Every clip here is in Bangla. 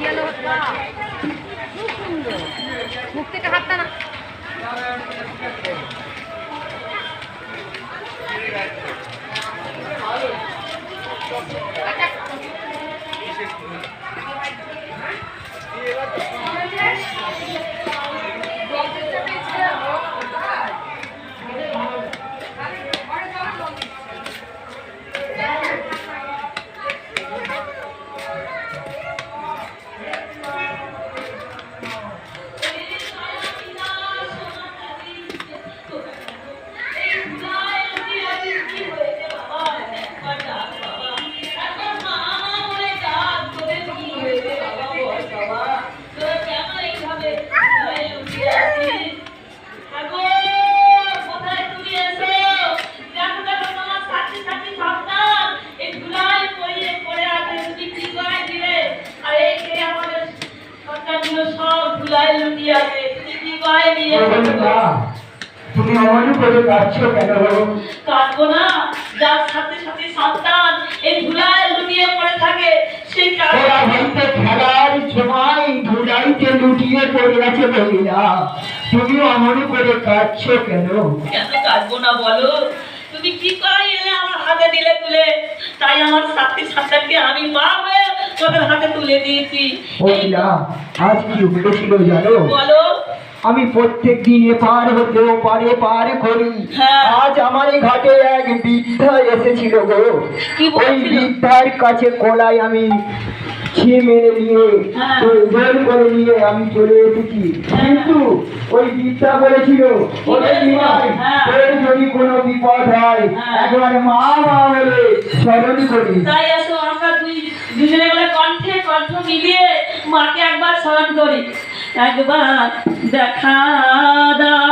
ইয়েলো হচ্ছে খুব সুন্দর মুখ থেকে হাতটা না তুমি অমনি করে কাঁদছো কেন? কাঁদবো না, যার সাথে সাথে সন্তান এই ধুলায় লুটিয়ে পড়ে থাকে সেই ওরা হয়তো খেলার সময় ধুলাইতে লুটিয়ে পড়ে আছে বলি না, তুমি অমনি করে কাঁদছো কেন? কেন কাঁদবো না বলো? তুমি কি করে এলে আমার হাতে দিলে তুলে, তাই আমার সাথী সন্তানকে আমি মা হয়ে তোদের হাতে তুলে দিয়েছি। ওই না, আজ কি উঠেছিল জানো? বলো। আমি প্রত্যেক দিন এপার হতে ওপারে পার করি। আজ আমার এই ঘাটে এক বৃদ্ধা এসেছিল গো। ওই বৃদ্ধার কাছে কলাই আমি মেরে নিয়ে বের করে নিয়ে আমি চলে এসেছি, কিন্তু ওই বৃদ্ধা বলেছিল যদি কোনো বিপদ হয় একবার মা মা বলে স্মরণ করি। তাই আসো আমরা দুজনে বলে কণ্ঠে কণ্ঠ মিলিয়ে মাকে একবার স্মরণ করি। একবার দেখা দাও,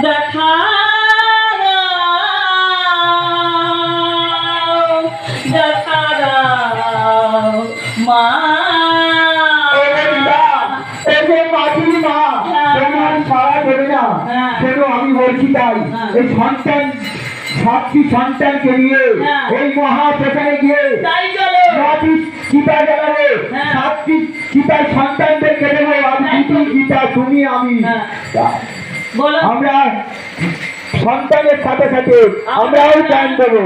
দেখা দাও, দেখা দাও মা। আমি বলছি তাই এই সন্তান সাতটি সন্তানকে নিয়ে ওই মহাপ্রচারে গিয়ে চিতা জ্বালাবে, সাতটি চিতার সন্তানদেরকে দেবো আমি, গীতা তুমি আমি। আমরা সন্তানের সাথে সাথে আমরাও প্রাণ দেবো।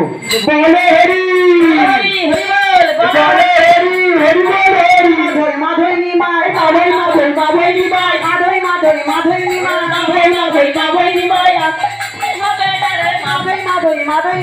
বলে হরি বলে হরি হরি বল হরি মাধবী মাই মাধবী মাধবী মাধবী মাই মাধবী মাধবী মাধবী মাই মাধবী মাধবী মাধবী মাই মাধবী মাধবী মাধবী